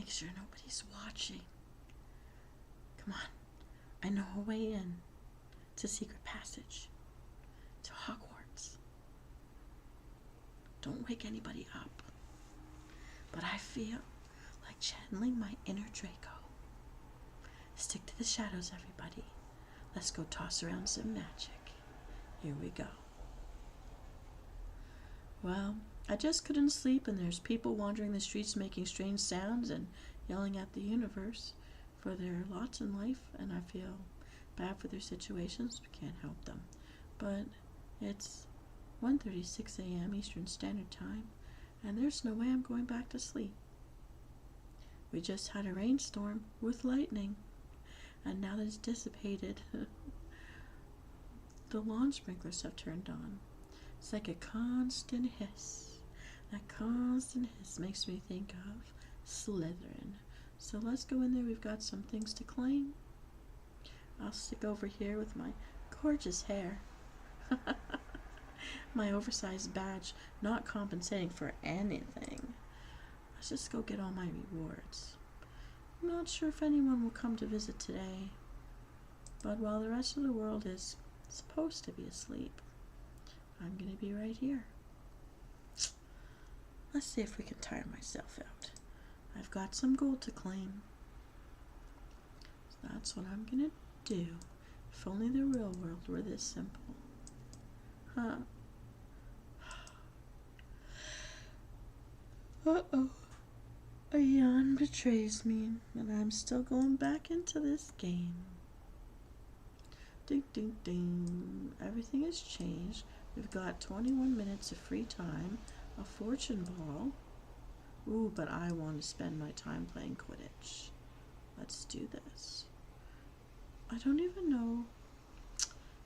make sure nobody's watching. Come on, I know a way in. It's a secret passage to Hogwarts. Don't wake anybody up. But I feel like channeling my inner Draco. Stick to the shadows, everybody. Let's go toss around some magic. Here we go. Well, I just couldn't sleep, and there's people wandering the streets making strange sounds and yelling at the universe for their lots in life, and I feel bad for their situations. We can't help them. But it's 1:36 a.m. Eastern Standard Time, and there's no way I'm going back to sleep. We just had a rainstorm with lightning, and now that it's dissipated, the lawn sprinklers have turned on. It's like a constant hiss. That constant hiss makes me think of Slytherin. So let's go in there. We've got some things to claim. I'll stick over here with my gorgeous hair. My oversized badge, not compensating for anything. Let's just go get all my rewards. I'm not sure if anyone will come to visit today, but while the rest of the world is supposed to be asleep, I'm gonna be right here. Let's see if we can tire myself out. I've got some gold to claim. So that's what I'm gonna do. If only the real world were this simple. Huh. Uh-oh. A yawn betrays me, and I'm still going back into this game. Ding, ding, ding. Everything has changed. We've got 21 minutes of free time, a fortune ball. Ooh, but I want to spend my time playing Quidditch. Let's do this. I don't even know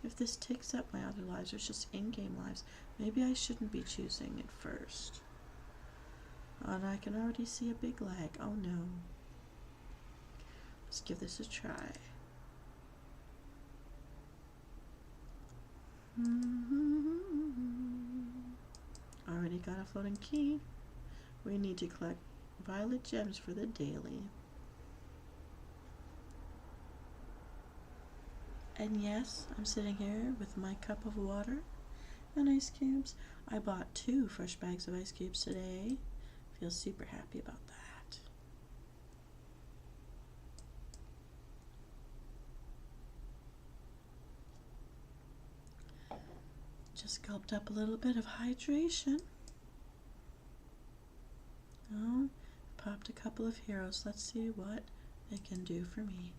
if this takes up my other lives or it's just in-game lives. Maybe I shouldn't be choosing it first. And I can already see a big lag. Oh no. Let's give this a try. Already got a floating key. We need to collect violet gems for the daily. And yes, I'm sitting here with my cup of water and ice cubes. I bought 2 fresh bags of ice cubes today. Feel super happy about that. Just gulped up a little bit of hydration. Oh, popped a couple of heroes. Let's see what they can do for me.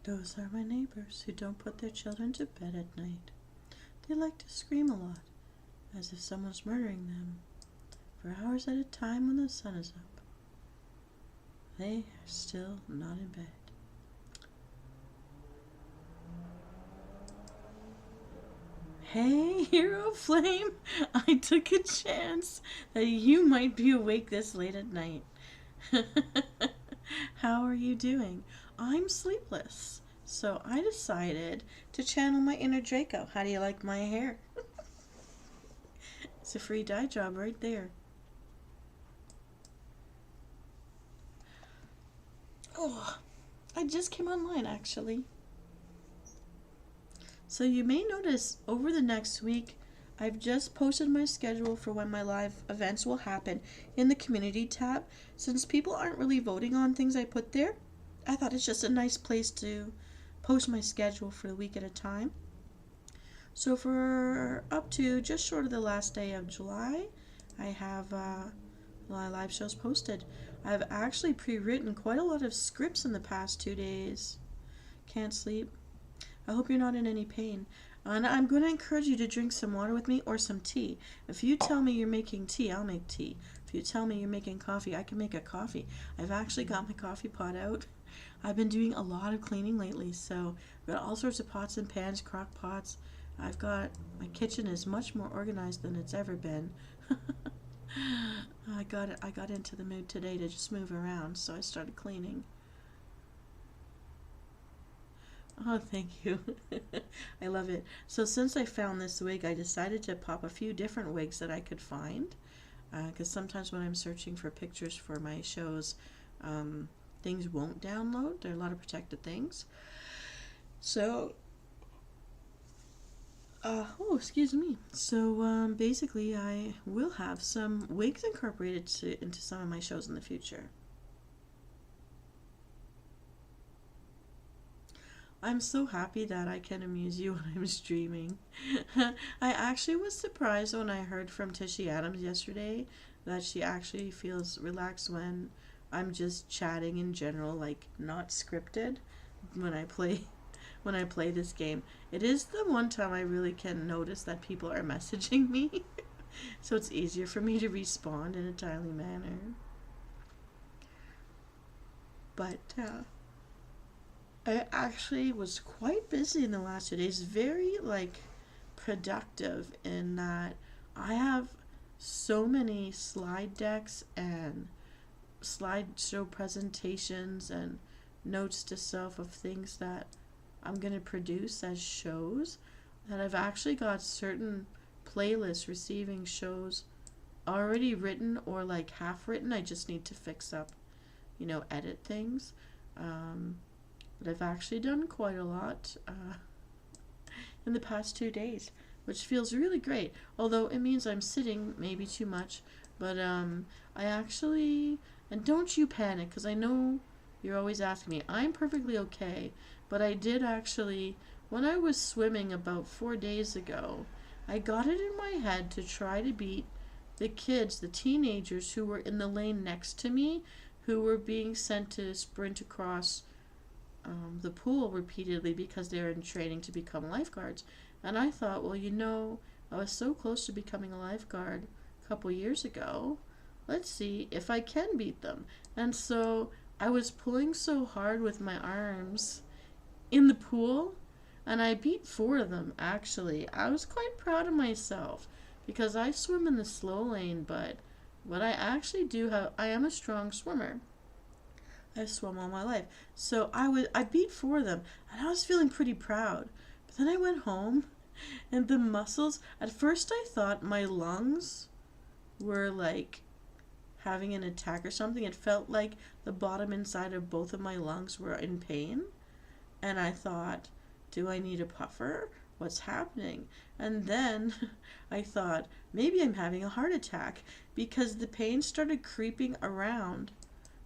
Those are my neighbors who don't put their children to bed at night. They like to scream a lot, as if someone's murdering them, for hours at a time when the sun is up. They are still not in bed. Hey, Hero Flame! I took a chance that you might be awake this late at night. How are you doing? I'm sleepless, so I decided to channel my inner Draco. How do you like my hair? It's a free dye job right there. Oh, I just came online actually. So you may notice over the next week, I've just posted my schedule for when my live events will happen in the community tab. Since people aren't really voting on things I put there, I thought it's just a nice place to post my schedule for a week at a time. So for up to just short of the last day of July, I have my live shows posted. I've actually pre-written quite a lot of scripts in the past 2 days. Can't sleep. I hope you're not in any pain. And I'm going to encourage you to drink some water with me or some tea. If you tell me you're making tea, I'll make tea. If you tell me you're making coffee, I can make a coffee. I've actually got my coffee pot out. I've been doing a lot of cleaning lately, so I've got all sorts of pots and pans, crock pots. My kitchen is much more organized than it's ever been. I got into the mood today to just move around, so I started cleaning. Oh, thank you. I love it. So since I found this wig, I decided to pop a few different wigs that I could find. Because sometimes when I'm searching for pictures for my shows, things won't download. There are a lot of protected things. So, excuse me. So basically, I will have some wigs incorporated into some of my shows in the future. I'm so happy that I can amuse you when I'm streaming. I actually was surprised when I heard from Tishy Adams yesterday that she actually feels relaxed when I'm just chatting in general, like not scripted when I play this game. It is the one time I really can notice that people are messaging me. So it's easier for me to respond in a timely manner. But I actually was quite busy in the last 2 days, very productive in that I have so many slide decks and slideshow presentations and notes to self of things that I'm going to produce as shows, that I've actually got certain playlists receiving shows already written or half written. I just need to fix up, edit things. But I've actually done quite a lot in the past 2 days, which feels really great. Although it means I'm sitting maybe too much, but I actually, and don't you panic, because I know you're always asking me. I'm perfectly okay, but I did actually, when I was swimming about 4 days ago, I got it in my head to try to beat the kids, the teenagers who were in the lane next to me, who were being sent to sprint across the pool repeatedly because they're in training to become lifeguards. And I thought, well, I was so close to becoming a lifeguard a couple years ago. Let's see if I can beat them. And so I was pulling so hard with my arms in the pool, and I beat 4 of them, actually. I was quite proud of myself because I swim in the slow lane, but what I actually I am a strong swimmer. I've swum all my life. So I beat 4 of them, and I was feeling pretty proud. But then I went home, and the muscles, at first I thought my lungs were having an attack or something. It felt like the bottom inside of both of my lungs were in pain. And I thought, do I need a puffer? What's happening? And then I thought, maybe I'm having a heart attack, because the pain started creeping around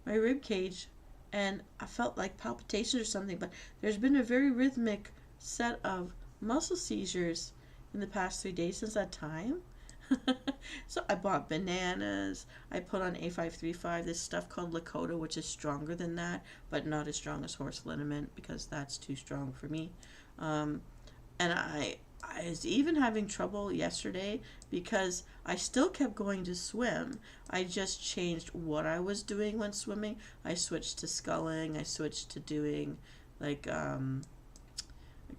my rib cage, and I felt like palpitations or something. But there's been a very rhythmic set of muscle seizures in the past 3 days since that time. So I bought bananas. I put on A535, this stuff called Lakota, which is stronger than that, but not as strong as horse liniment because that's too strong for me. And I was even having trouble yesterday because I still kept going to swim. I just changed what I was doing when swimming. I switched to sculling. I switched to doing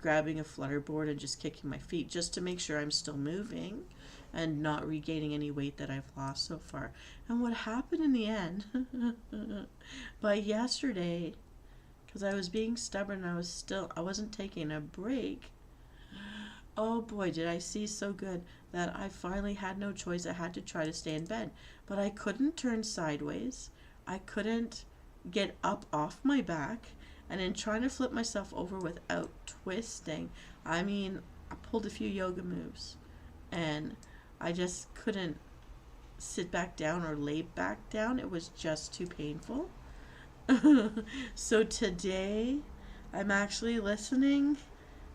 grabbing a flutterboard and just kicking my feet just to make sure I'm still moving and not regaining any weight that I've lost so far. And what happened in the end, by yesterday, because I was being stubborn, I wasn't taking a break. Oh boy, did I see so good that I finally had no choice. I had to try to stay in bed. But I couldn't turn sideways. I couldn't get up off my back. And in trying to flip myself over without twisting, I mean, I pulled a few yoga moves and I just couldn't sit back down or lay back down. It was just too painful. So today I'm actually listening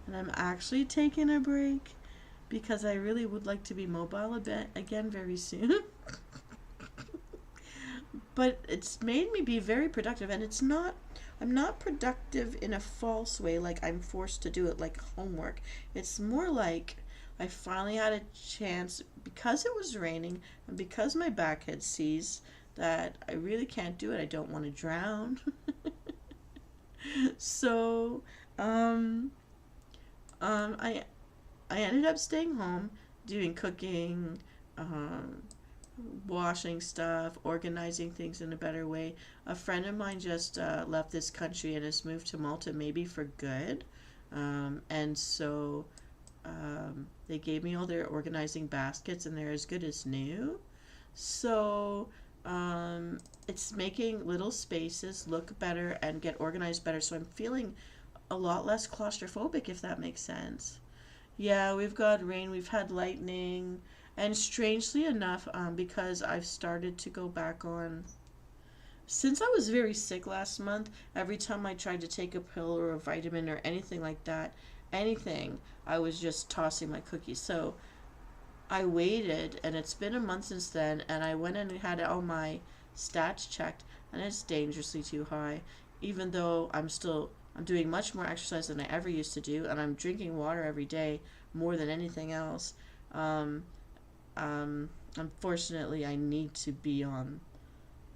and I'm actually taking a break because I really would like to be mobile a bit again very soon. But it's made me be very productive, and I'm not productive in a false way, like I'm forced to do it like homework. It's more like I finally had a chance, because it was raining and because my back had seized, that I really can't do it. I don't want to drown. So um, um, I I ended up staying home, doing cooking, um, washing stuff, organizing things in a better way. A friend of mine just left this country and has moved to Malta, maybe for good. And so they gave me all their organizing baskets, and they're as good as new. So it's making little spaces look better and get organized better. So I'm feeling a lot less claustrophobic, if that makes sense. Yeah, we've got rain, we've had lightning, and strangely enough, because I've started to go back on. Since I was very sick last month, every time I tried to take a pill or a vitamin or anything like that, anything, I was just tossing my cookies. So I waited, and it's been a month since then, and I went and had all my stats checked, and it's dangerously too high, even though I'm doing much more exercise than I ever used to do, and I'm drinking water every day more than anything else. Um, Unfortunately, I need to be on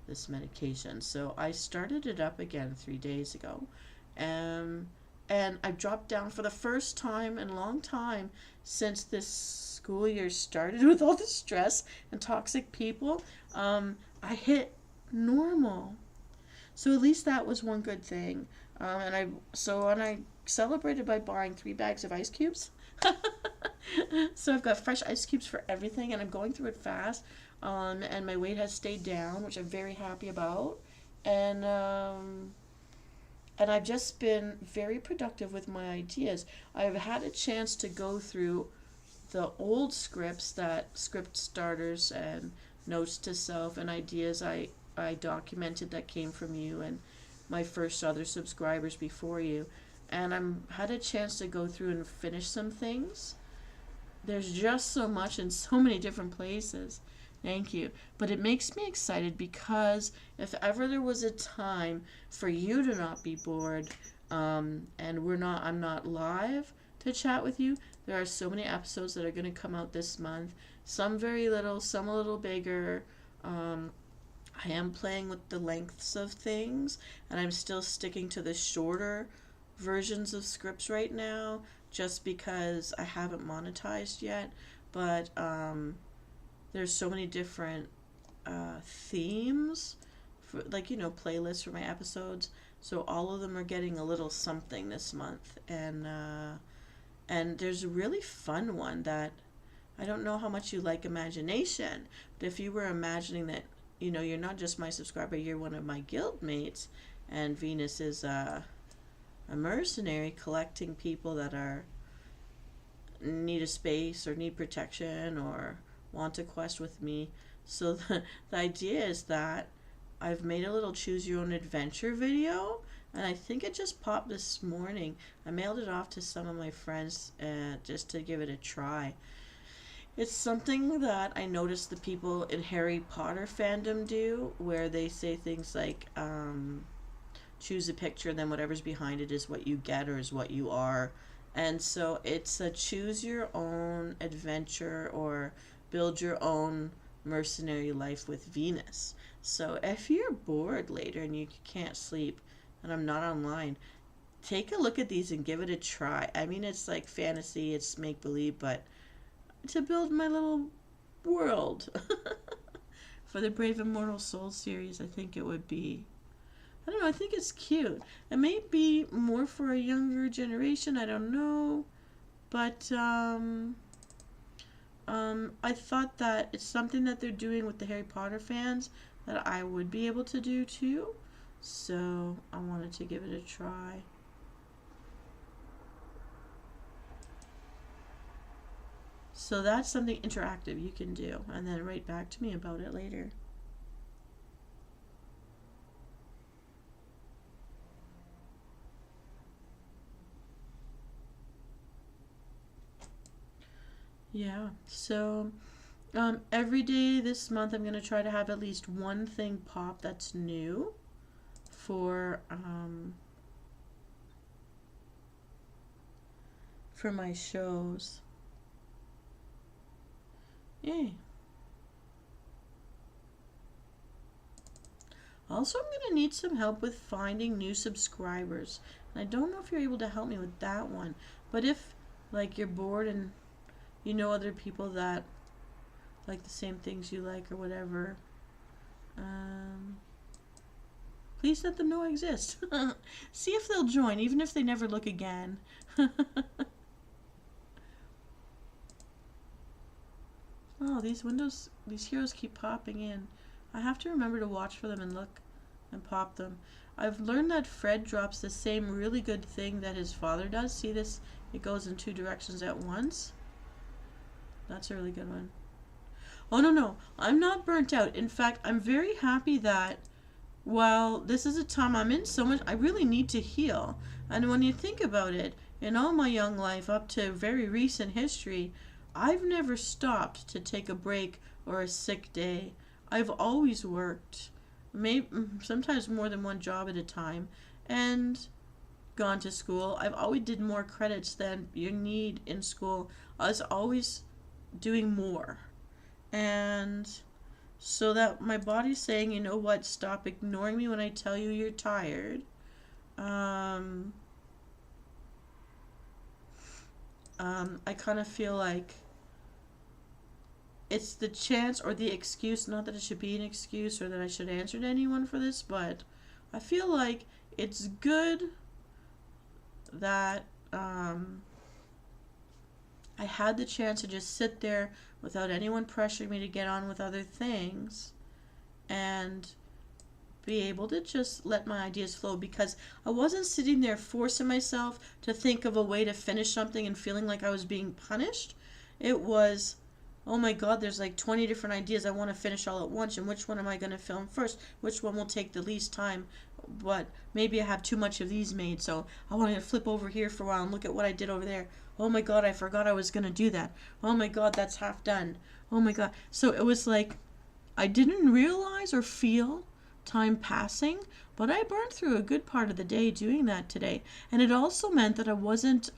this medication. So I started it up again 3 days ago. Um, and I dropped down for the first time in a long time since this school year started with all the stress and toxic people. I hit normal. So at least that was one good thing. And I celebrated by buying 3 bags of ice cubes. So I've got fresh ice cubes for everything, and I'm going through it fast. And my weight has stayed down, which I'm very happy about. And and I've just been very productive with my ideas. I've had a chance to go through the old scripts, that script starters and notes to self and ideas I documented that came from you and my first other subscribers before you. And I'm had a chance to go through and finish some things. There's just so much in so many different places. Thank you. But it makes me excited because if ever there was a time for you to not be bored, and I'm not live to chat with you, there are so many episodes that are going to come out this month. Some very little, some a little bigger. I am playing with the lengths of things, and I'm still sticking to the shorter versions of scripts right now, just because I haven't monetized yet. But there's so many different themes, for, like, playlists for my episodes. So all of them are getting a little something this month, and there's a really fun one that I don't know how much you like imagination, but if you were imagining that, you're not just my subscriber, you're one of my guild mates, and Venus is a mercenary collecting people that are need a space or need protection or want to quest with me. So the idea is that I've made a little choose your own adventure video, and I think it just popped this morning. I mailed it off to some of my friends just to give it a try. It's something that I noticed the people in Harry Potter fandom do, where they say things like, choose a picture, and then whatever's behind it is what you get or is what you are. And so it's a choose your own adventure or build your own mercenary life with Venus. So if you're bored later and you can't sleep and I'm not online, take a look at these and give it a try. I mean, it's like fantasy, it's make believe, but to build my little world. For the Brave Immortal Soul series, I think it would be, I don't know, I think it's cute. It may be more for a younger generation, I don't know. But I thought that it's something that they're doing with the Harry Potter fans that I would be able to do too. So I wanted to give it a try. So that's something interactive you can do, and then write back to me about it later. Yeah. So every day this month, I'm gonna try to have at least one thing pop that's new for my shows. Yay. Also, I'm going to need some help with finding new subscribers. And I don't know if you're able to help me with that one. But if, like, you're bored and you know other people that like the same things you like or whatever, please let them know I exist. See if they'll join, even if they never look again. Oh, these heroes keep popping in. I have to remember to watch for them and look and pop them. I've learned that Fred drops the same really good thing that his father does. See this? It goes in two directions at once. That's a really good one. Oh, no. I'm not burnt out. In fact, I'm very happy that while this is a time I'm in so much, I really need to heal. And when you think about it, in all my young life up to very recent history, I've never stopped to take a break or a sick day. I've always worked, maybe sometimes more than one job at a time, and gone to school. I've always did more credits than you need in school. I was always doing more. And so that my body's saying, you know what, stop ignoring me when I tell you you're tired. I kind of feel like it's the chance or the excuse, not that it should be an excuse or that I should answer to anyone for this, but I feel like it's good that I had the chance to just sit there without anyone pressuring me to get on with other things and be able to just let my ideas flow, because I wasn't sitting there forcing myself to think of a way to finish something and feeling like I was being punished. It was, oh my God, there's like 20 different ideas I want to finish all at once, and which one am I going to film first? Which one will take the least time? But maybe I have too much of these made, so I want to flip over here for a while and look at what I did over there. Oh my God, I forgot I was going to do that. Oh my God, that's half done. Oh my God. So it was like I didn't realize or feel time passing, but I burned through a good part of the day doing that today. And it also meant that I wasn't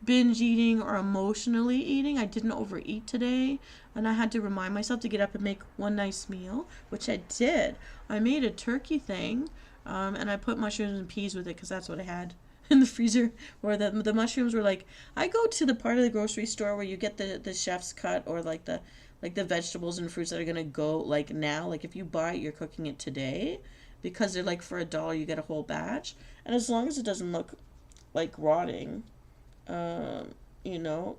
binge eating or emotionally eating. I didn't overeat today, and I had to remind myself to get up and make one nice meal, which I did. I made a turkey thing, and I put mushrooms and peas with it because that's what I had in the freezer. Or the mushrooms were like, I go to the part of the grocery store where you get the chef's cut, or like the vegetables and fruits that are gonna go like now. Like if you buy it, you're cooking it today, because they're like for $1 you get a whole batch, and as long as it doesn't look like rotting, you know,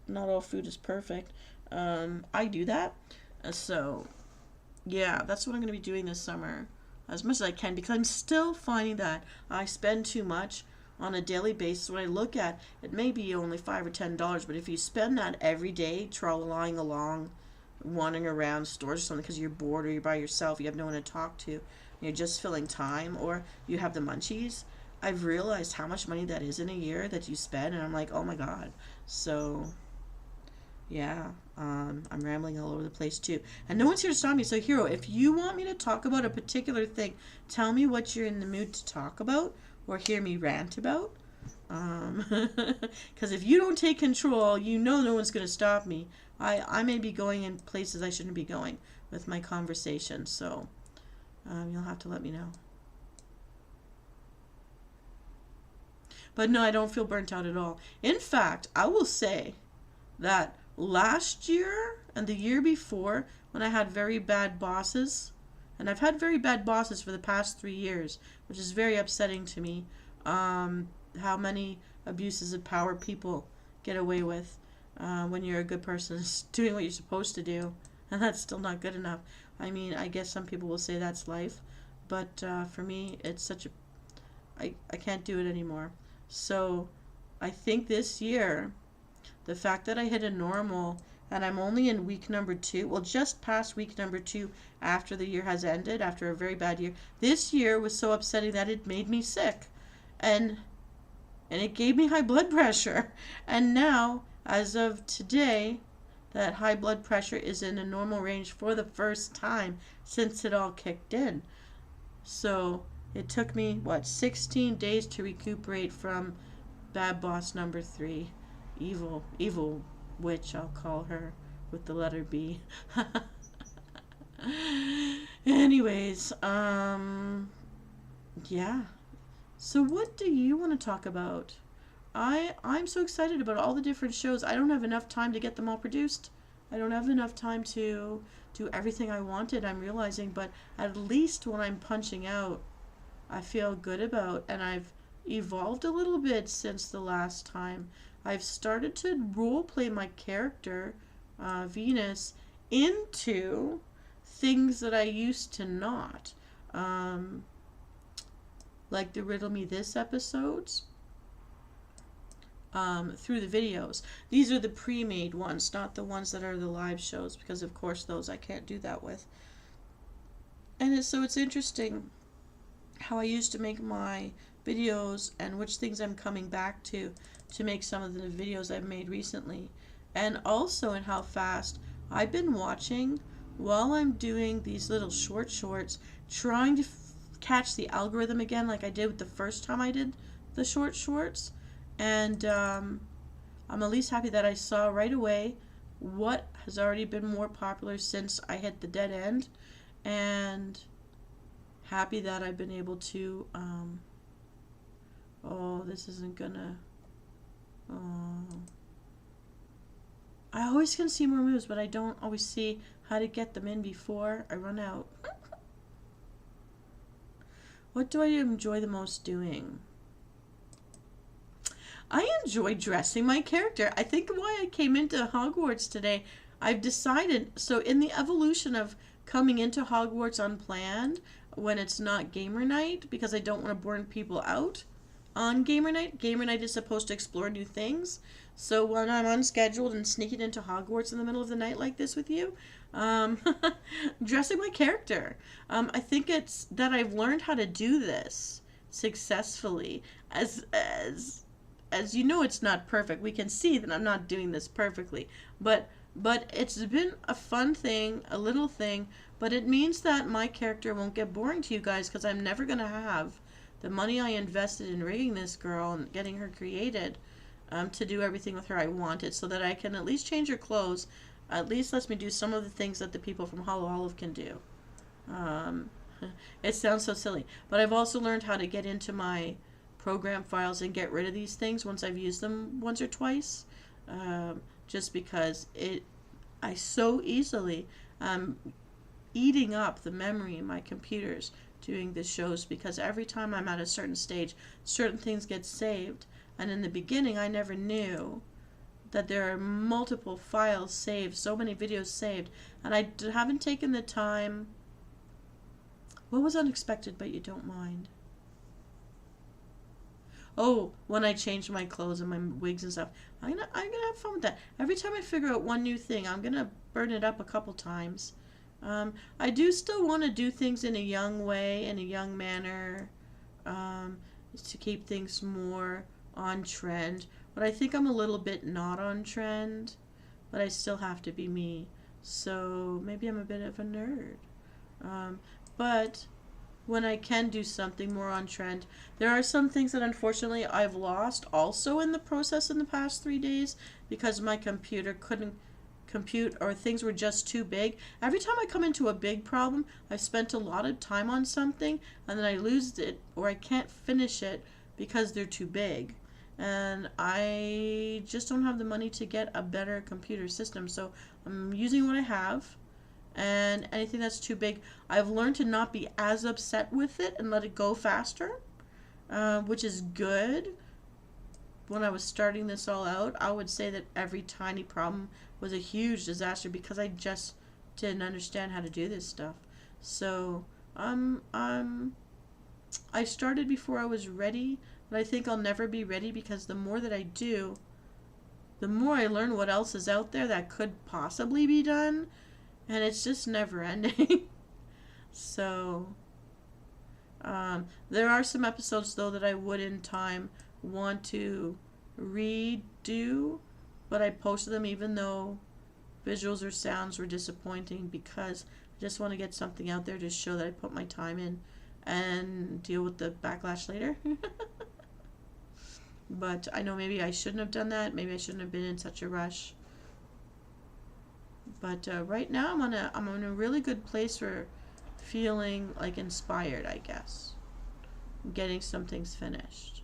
not all food is perfect. I do that, so yeah, that's what I'm gonna be doing this summer as much as I can, because I'm still finding that I spend too much on a daily basis. When I look at it, may be only $5 or $10, but if you spend that every day trolleying along, wandering around stores or something because you're bored or you're by yourself, you have no one to talk to, you're just filling time, or you have the munchies, I've realized how much money that is in a year that you spend, and I'm like, oh my God. So yeah, I'm rambling all over the place too, and no one's here to stop me. So Hero, if you want me to talk about a particular thing, tell me what you're in the mood to talk about or hear me rant about. Because if you don't take control, you know no one's going to stop me. I may be going in places I shouldn't be going with my conversation, so you'll have to let me know. But no, I don't feel burnt out at all. In fact, I will say that last year and the year before, when I had very bad bosses, and I've had very bad bosses for the past 3 years, which is very upsetting to me, how many abuses of power people get away with when you're a good person doing what you're supposed to do, and that's still not good enough. I mean, I guess some people will say that's life, But for me, it's such a I can't do it anymore. So I think this year, the fact that I hit a normal and I'm only in week number 2, well, just past week number 2 after the year has ended, after a very bad year. This year was so upsetting that it made me sick. And it gave me high blood pressure. And now, as of today, that high blood pressure is in a normal range for the first time since it all kicked in. So it took me, 16 days to recuperate from bad boss number 3. Evil witch, I'll call her, with the letter B. Anyways, yeah. So what do you want to talk about? I'm so excited about all the different shows. I don't have enough time to get them all produced. I don't have enough time to do everything I wanted, I'm realizing, but at least when I'm punching out, I feel good about, and I've evolved a little bit since the last time. I've started to role play my character, Venus, into things that I used to not. Like the Riddle Me This episodes, through the videos. These are the pre-made ones, not the ones that are the live shows, because of course those I can't do that with. And so it's interesting how I used to make my videos and which things I'm coming back to make some of the videos I've made recently. And also in how fast I've been watching while I'm doing these little shorts, trying to catch the algorithm again like I did with the first time I did the shorts. And I'm at least happy that I saw right away what has already been more popular since I hit the dead end, and happy that I've been able to, oh, this isn't gonna, oh. I always can see more moves, but I don't always see how to get them in before I run out. What do I enjoy the most doing? I enjoy dressing my character. I think why I came into Hogwarts today, I've decided, so in the evolution of coming into Hogwarts unplanned, when it's not gamer night, because I don't want to burn people out on gamer night is supposed to explore new things. So when I'm unscheduled and sneaking into Hogwarts in the middle of the night like this with you, dressing my character. I think it's that I've learned how to do this successfully. As you know, it's not perfect. We can see that I'm not doing this perfectly, but it's been a fun thing, a little thing, but it means that my character won't get boring to you guys, because I'm never going to have the money I invested in rigging this girl and getting her created, to do everything with her I wanted, so that I can at least change her clothes, at least lets me do some of the things that the people from Hollow Olive can do. It sounds so silly, but I've also learned how to get into my program files and get rid of these things once I've used them once or twice, just because I so easily eating up the memory in my computers doing the shows, because every time I'm at a certain stage, certain things get saved, and in the beginning I never knew that there are multiple files saved, so many videos saved, and I haven't taken the time. What was unexpected but you don't mind? Oh, when I change my clothes and my wigs and stuff. I'm gonna have fun with that. Every time I figure out one new thing, I'm gonna burn it up a couple times. I do still want to do things in a young way, in a young manner, to keep things more on trend. But I think I'm a little bit not on trend, but I still have to be me. So maybe I'm a bit of a nerd. But when I can do something more on trend, there are some things that unfortunately I've lost also in the process in the past 3 days, because my computer couldn't compute, or things were just too big. Every time I come into a big problem, I've spent a lot of time on something and then I lose it, or I can't finish it because they're too big. And I just don't have the money to get a better computer system, so I'm using what I have. And anything that's too big, I've learned to not be as upset with it and let it go faster, which is good. When I was starting this all out, I would say that every tiny problem was a huge disaster because I just didn't understand how to do this stuff. So Um, um, I started before I was ready, but I think I'll never be ready because the more that I do, the more I learn what else is out there that could possibly be done, and it's just never ending. So, there are some episodes though that I would in time want to redo, but I posted them even though visuals or sounds were disappointing because I just want to get something out there to show that I put my time in and deal with the backlash later. But I know maybe I shouldn't have done that. Maybe I shouldn't have been in such a rush. But right now I'm in a really good place for feeling like inspired, I guess. Getting some things finished.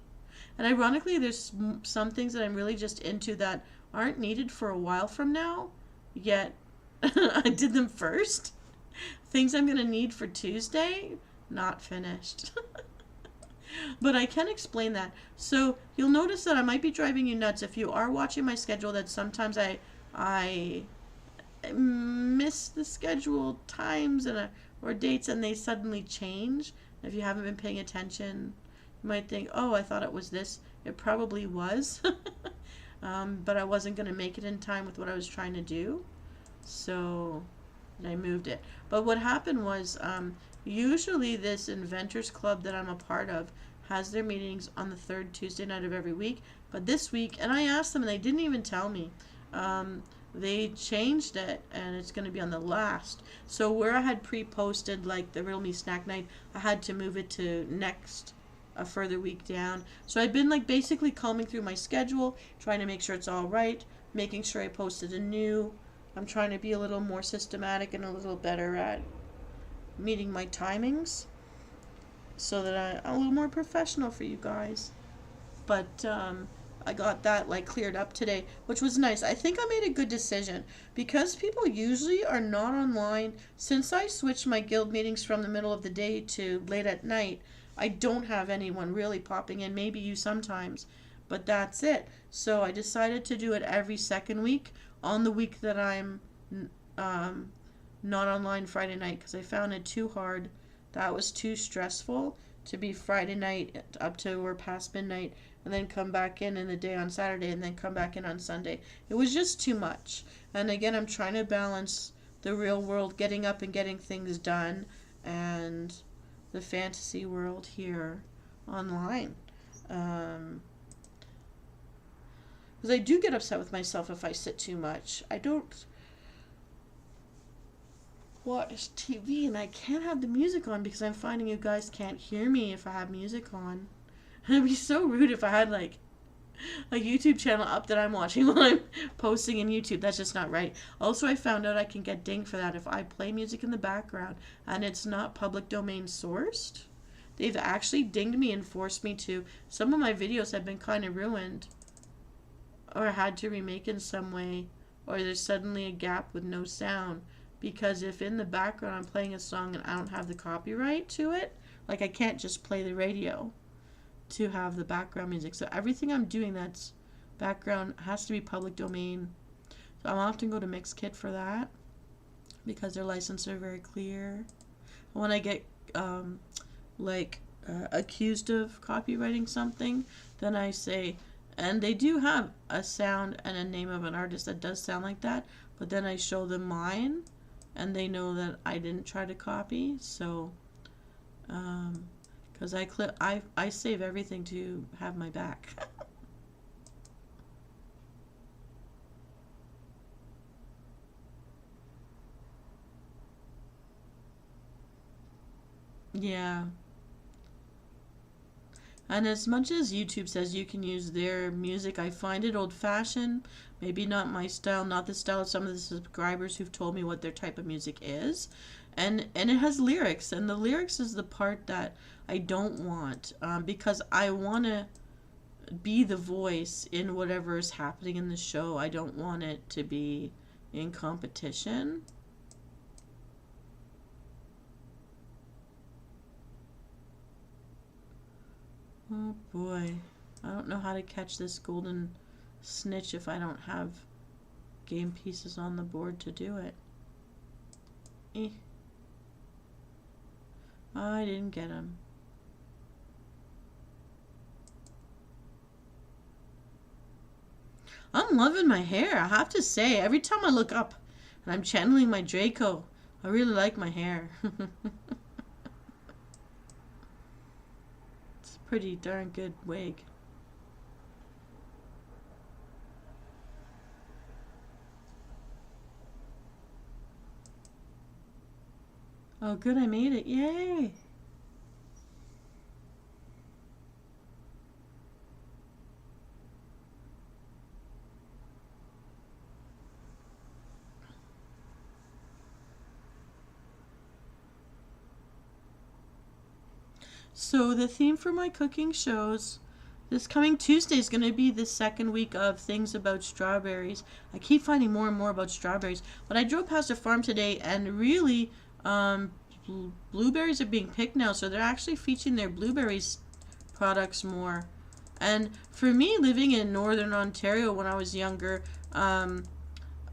And ironically, there's some things that I'm really just into that aren't needed for a while from now, yet I did them first. Things I'm going to need for Tuesday, not finished. But I can explain that. So you'll notice that I might be driving you nuts if you are watching my schedule, that sometimes I miss the scheduled times or dates and they suddenly change. If you haven't been paying attention, you might think, oh, I thought it was this. It probably was. But I wasn't going to make it in time with what I was trying to do. So I moved it. But what happened was usually this Inventors Club that I'm a part of has their meetings on the third Tuesday night of every week. But this week, and I asked them and they didn't even tell me. They changed it and it's going to be on the last. So where I had pre-posted like the Real Me Snack Night, I had to move it to a further week down. So I've been like basically combing through my schedule, trying to make sure it's all right, making sure I posted anew. I'm trying to be a little more systematic and a little better at meeting my timings so that I'm a little more professional for you guys. But I got that like cleared up today, which was nice. I think I made a good decision because people usually are not online. Since I switched my guild meetings from the middle of the day to late at night, I don't have anyone really popping in. Maybe you sometimes, but that's it. So I decided to do it every second week on the week that I'm not online Friday night because I found it too hard. That was too stressful to be Friday night up to or past midnight and then come back in the day on Saturday and then come back in on Sunday. It was just too much. And again, I'm trying to balance the real world, getting up and getting things done, and the fantasy world here online. Because I do get upset with myself if I sit too much. I don't watch TV and I can't have the music on because I'm finding you guys can't hear me if I have music on. It'd be so rude if I had like a YouTube channel up that I'm watching while I'm posting in YouTube. That's just not right. Also, I found out I can get dinged for that if I play music in the background and it's not public domain sourced. They've actually dinged me and forced me to. Some of my videos have been kind of ruined or had to remake in some way, or there's suddenly a gap with no sound. Because if in the background I'm playing a song and I don't have the copyright to it, like I can't just play the radio to have the background music. So everything I'm doing that's background has to be public domain. So I'll often go to Mixkit for that because their licenses are very clear. When I get accused of copywriting something, then I say, and they do have a sound and a name of an artist that does sound like that, but then I show them mine and they know that I didn't try to copy. So because I save everything to have my back. Yeah. And as much as YouTube says you can use their music, I find it old-fashioned. Maybe not my style, not the style of some of the subscribers who've told me what their type of music is. And it has lyrics, and the lyrics is the part that I don't want because I want to be the voice in whatever is happening in the show. I don't want it to be in competition. Oh boy, I don't know how to catch this golden snitch if I don't have game pieces on the board to do it. I didn't get them. I'm loving my hair, I have to say. Every time I look up and I'm channeling my Draco, I really like my hair. It's a pretty darn good wig. Oh, good, I made it. Yay! So the theme for my cooking shows this coming Tuesday is going to be the second week of things about strawberries. I keep finding more and more about strawberries, but I drove past a farm today and really, blueberries are being picked now, so they're actually featuring their blueberries products more. And for me, living in northern Ontario when I was younger,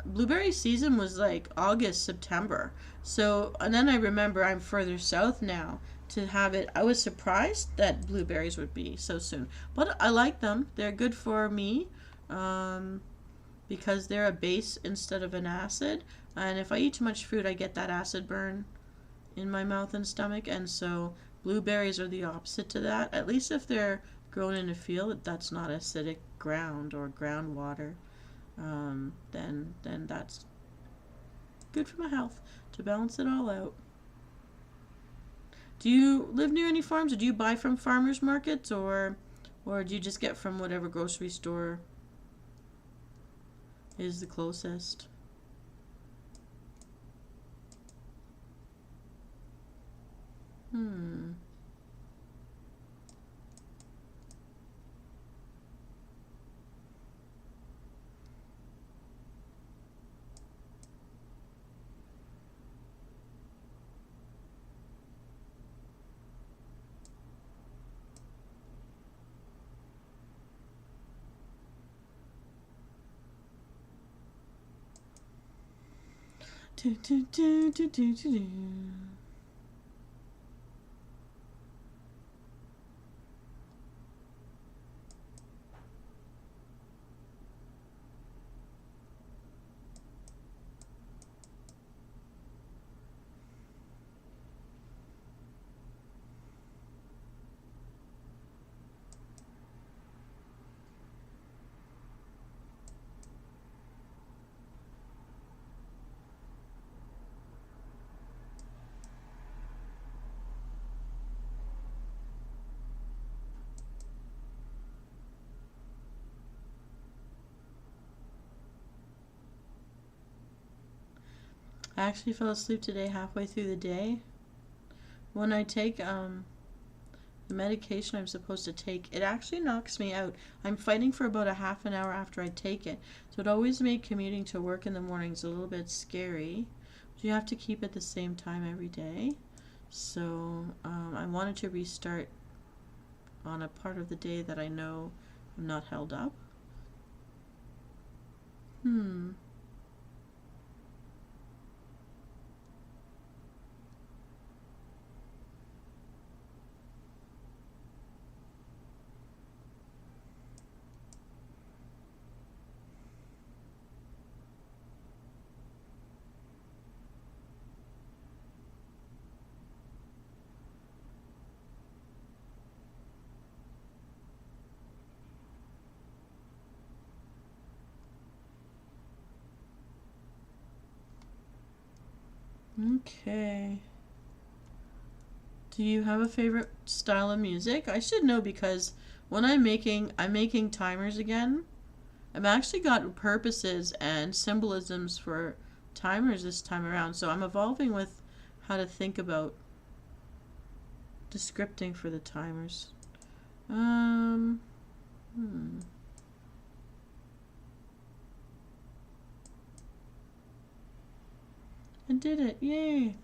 blueberry season was like August, September. So, and then I remember I'm further south now to have it. I was surprised that blueberries would be so soon, but I like them. They're good for me um, because they're a base instead of an acid. And if I eat too much fruit, I get that acid burn in my mouth and stomach. And so, blueberries are the opposite to that. At least if they're grown in a field that's not acidic ground or groundwater. Then that's good for my health to balance it all out. Do you live near any farms, or do you buy from farmers markets, or do you just get from whatever grocery store is the closest? Hmm. Do, do, do, do, do, do, do. I actually fell asleep today halfway through the day. When I take the medication I'm supposed to take, it actually knocks me out. I'm fighting for about a half an hour after I take it. So it always made commuting to work in the mornings a little bit scary. But you have to keep it the same time every day. So I wanted to restart on a part of the day that I know I'm not held up. Hmm. Okay. Do you have a favorite style of music? I should know because when I'm making timers again. I've actually got purposes and symbolisms for timers this time around, so I'm evolving with how to think about the scripting for the timers. Um, hmm. I did it! Yay!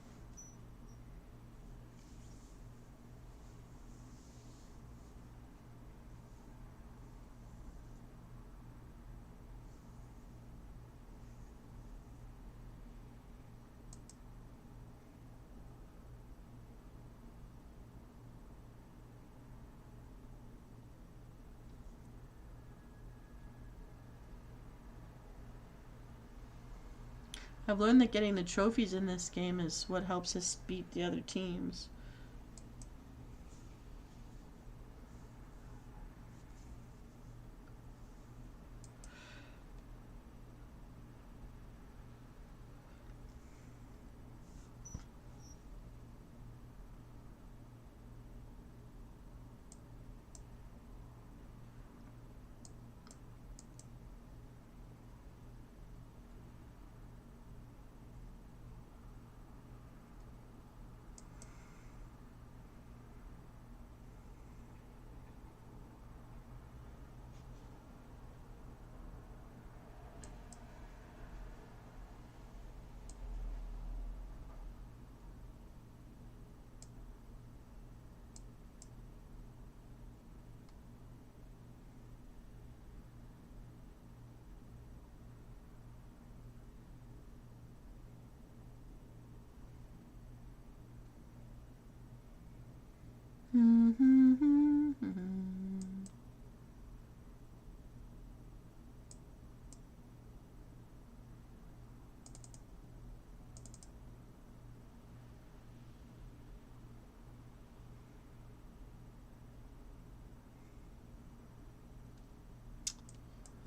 I've learned that getting the trophies in this game is what helps us beat the other teams.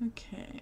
Okay.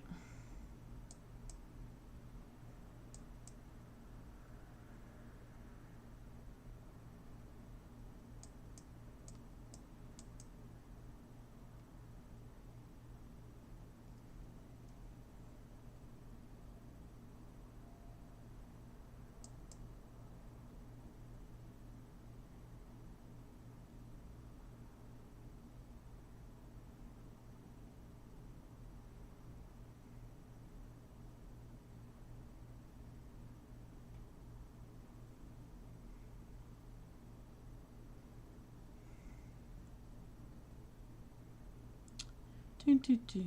Do, do, do.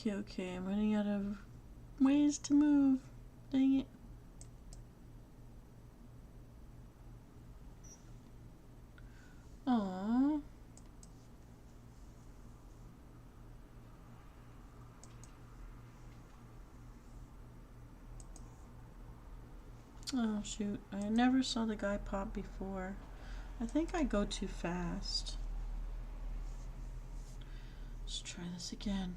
Okay, I'm running out of ways to move. Dang it. Aww. Oh shoot, I never saw the guy pop before. I think I go too fast. Let's try this again.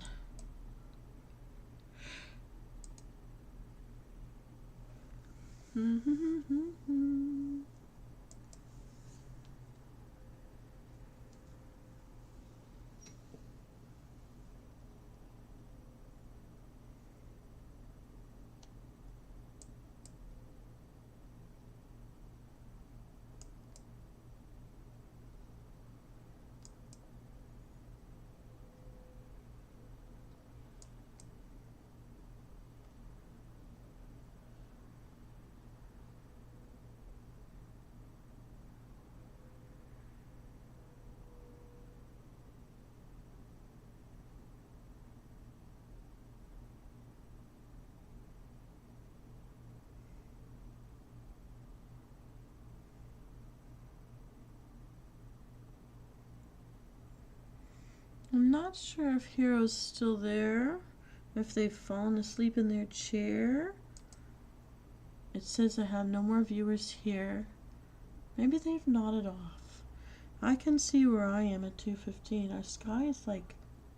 I'm not sure if Hero's still there, if they've fallen asleep in their chair. It says I have no more viewers here. Maybe they've nodded off. I can see where I am at 2:15. Our sky is like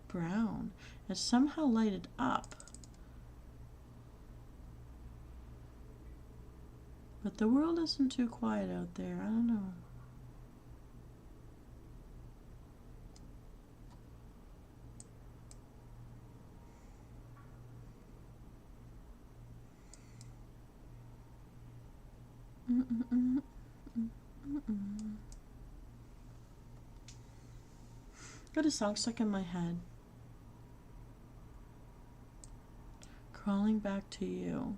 brown. It's somehow lighted up. But the world isn't too quiet out there. I don't know. Got a song stuck in my head. Crawling back to you.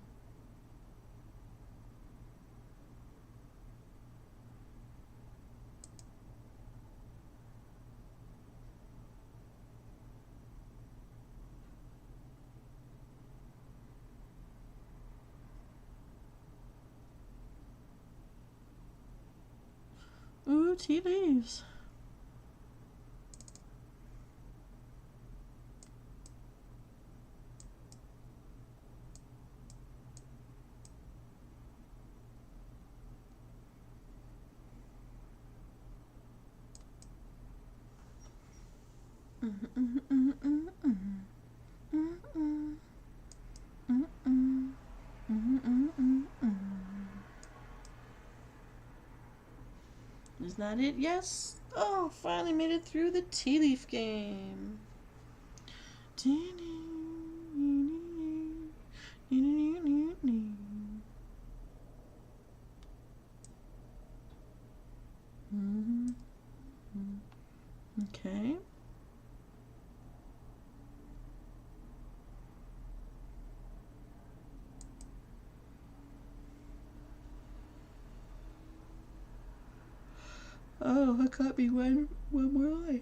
tea leaves. Is that it? Yes. Oh, finally made it through the tea leaf game. Okay. Oh, I got me one more life.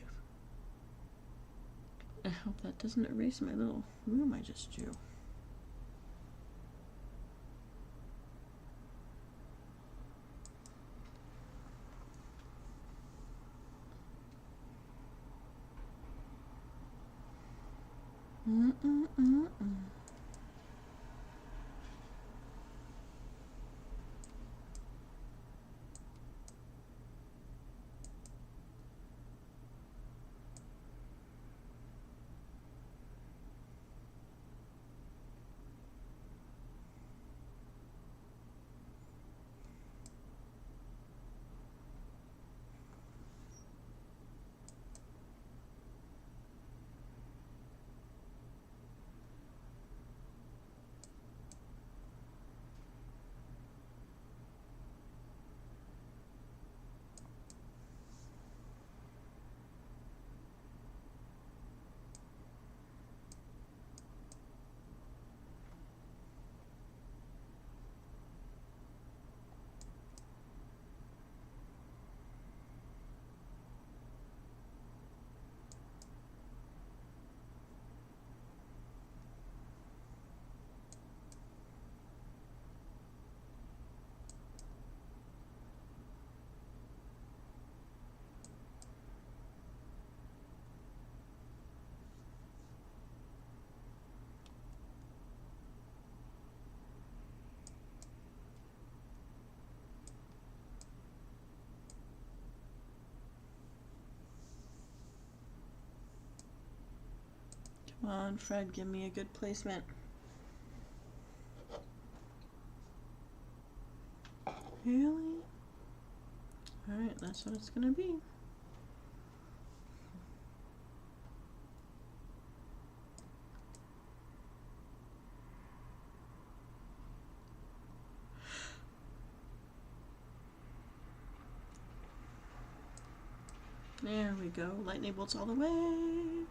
I hope that doesn't erase my little room I just drew. Come on, Fred, give me a good placement. Really? Alright, that's what it's gonna be. There we go. Lightning bolts all the way.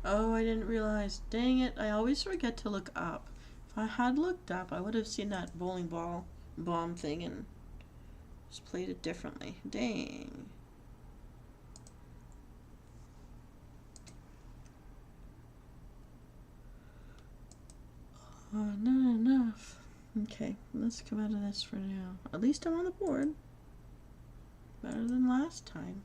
Oh, I didn't realize. Dang it, I always forget to look up. If I had looked up, I would have seen that bowling ball bomb thing and just played it differently. Dang. Oh, not enough. Okay, let's come out of this for now. At least I'm on the board. Better than last time.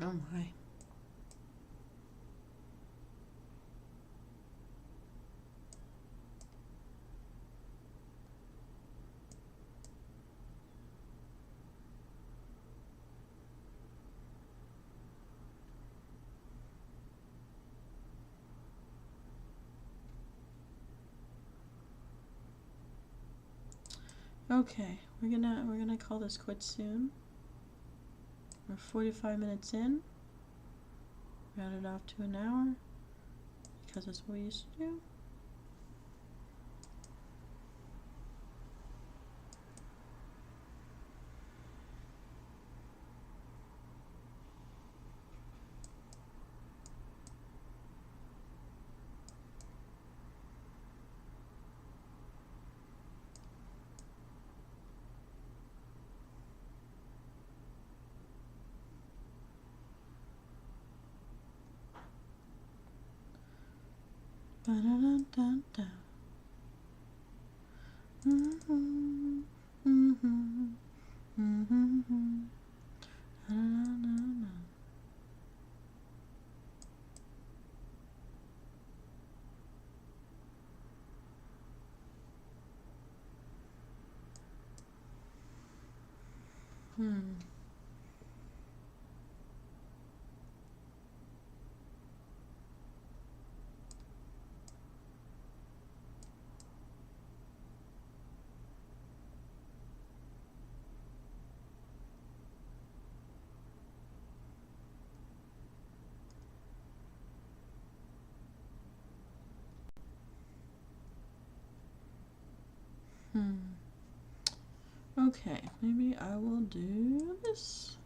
Oh my. Okay, we're gonna call this quits soon. We're 45 minutes in. Round it off to an hour because that's what we used to do. Ba-da-da-da-da. Mm-hmm. Mm-hmm. Mm-hmm. Da-da-da-da. Okay, maybe I will do this.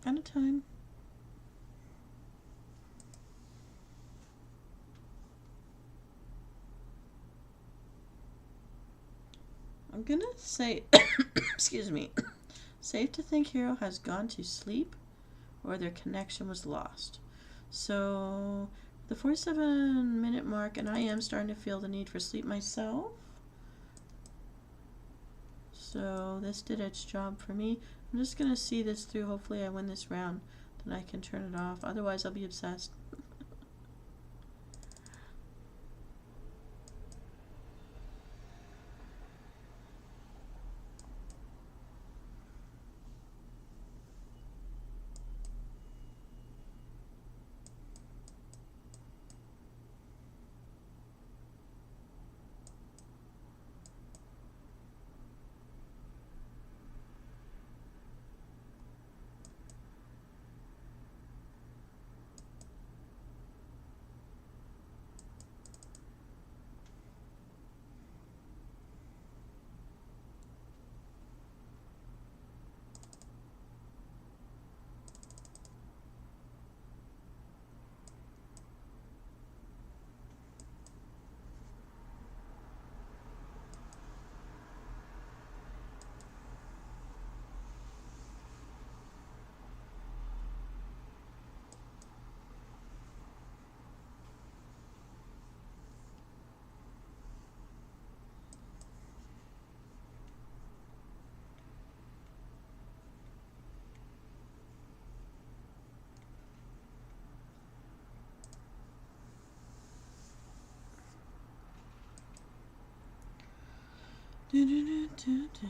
Out of time. I'm gonna say, excuse me, safe to think hero has gone to sleep or their connection was lost. So, the 47-minute mark, and I am starting to feel the need for sleep myself. So, this did its job for me. I'm just gonna see this through. Hopefully, I win this round. Then I can turn it off. Otherwise, I'll be obsessed. Do, do, do, do, do.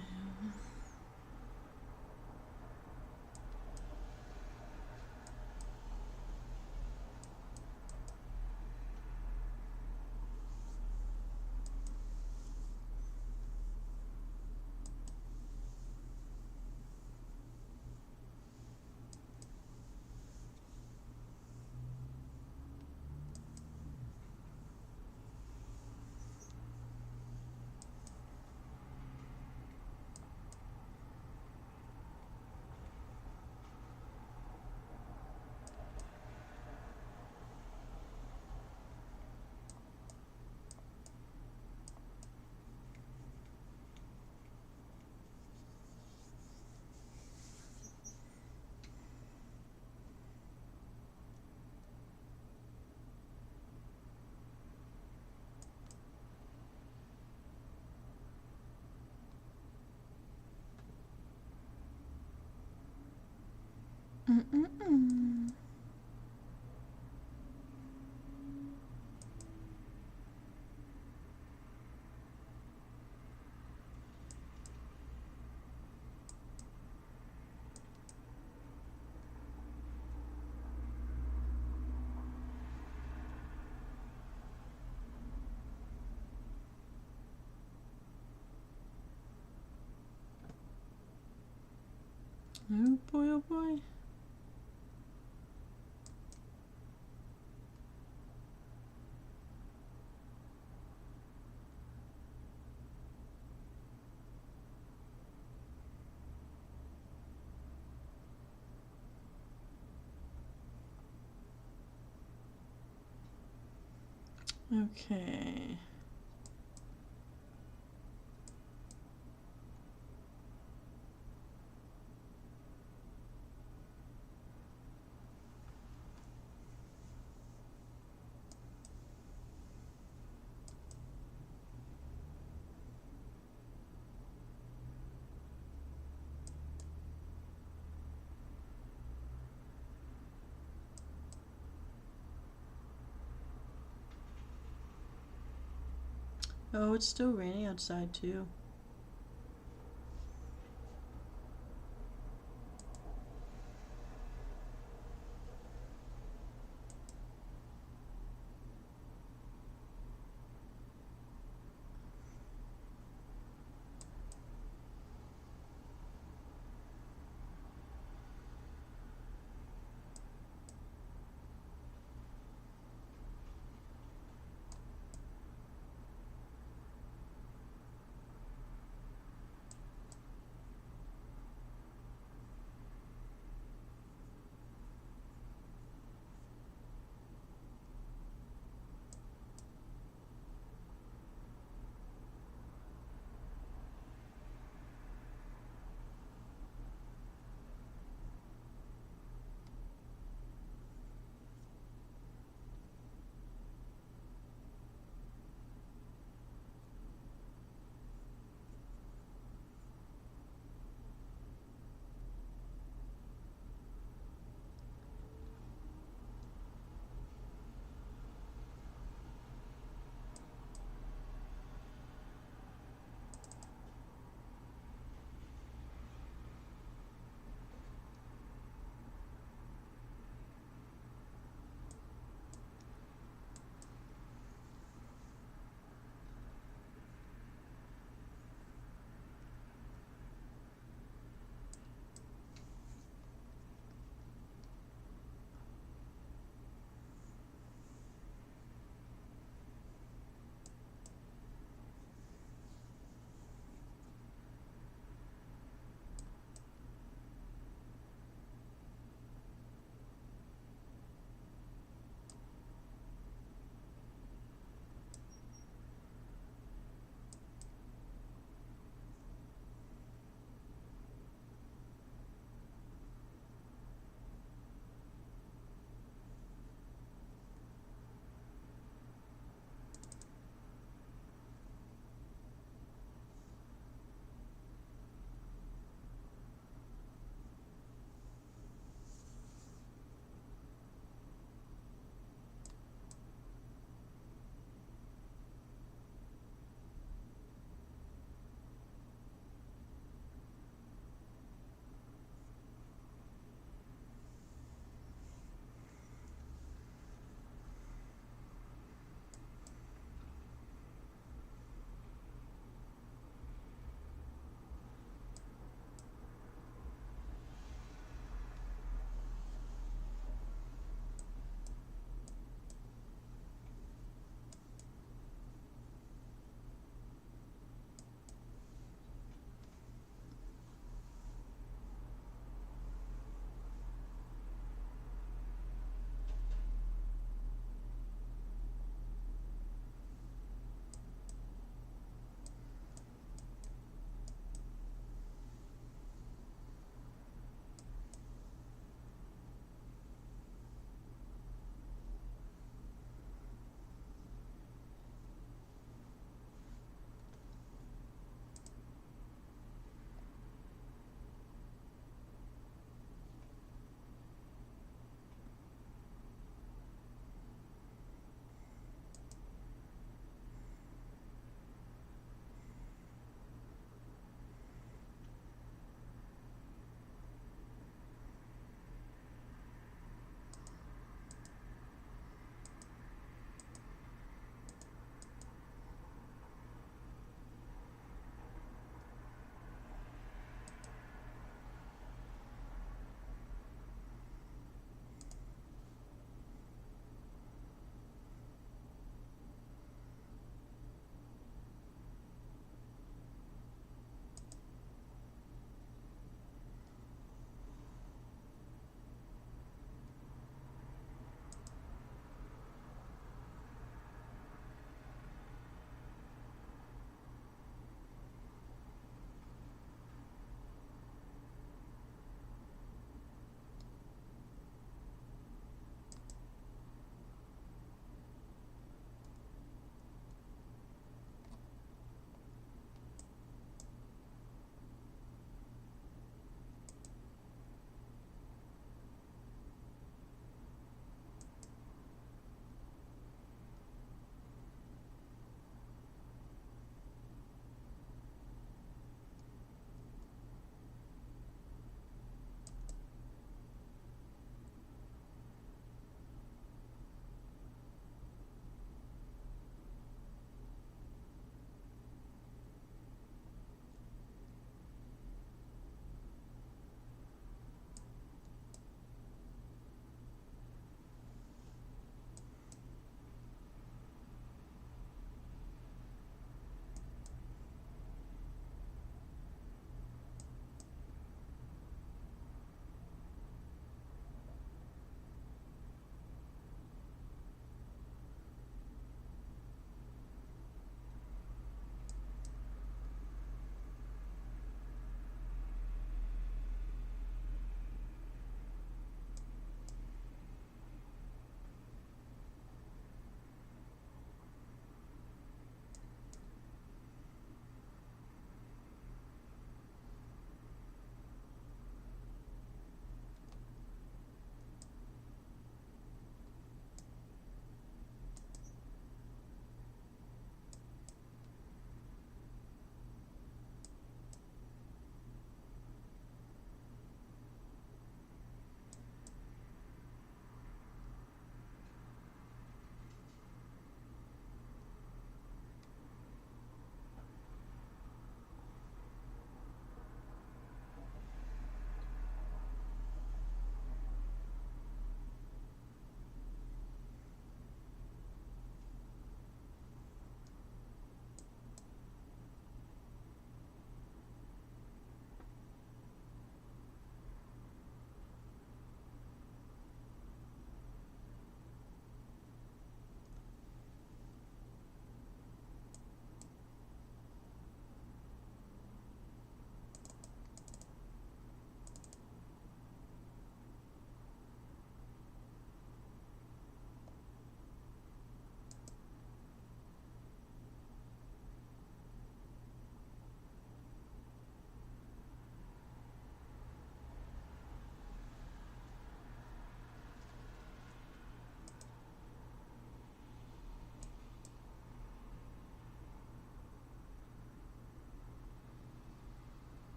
Mm-mm-mm. Oh boy, oh boy. Okay. Oh, it's still raining outside too.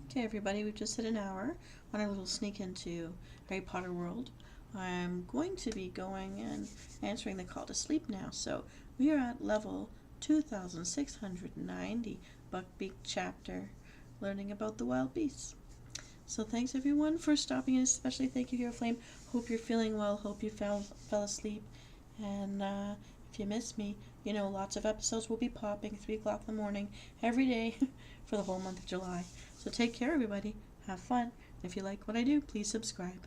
Okay, everybody, we've just hit an hour on our little sneak into Harry Potter world. I'm going to be going and answering the call to sleep now. So we are at level 2690, Buckbeak chapter, learning about the wild beasts. So thanks everyone for stopping in, especially thank you, Hero Flame. Hope you're feeling well, hope you fell asleep. And if you miss me, you know lots of episodes will be popping 3 o'clock in the morning every day for the whole month of July. So take care, everybody. Have fun. If you like what I do, please subscribe.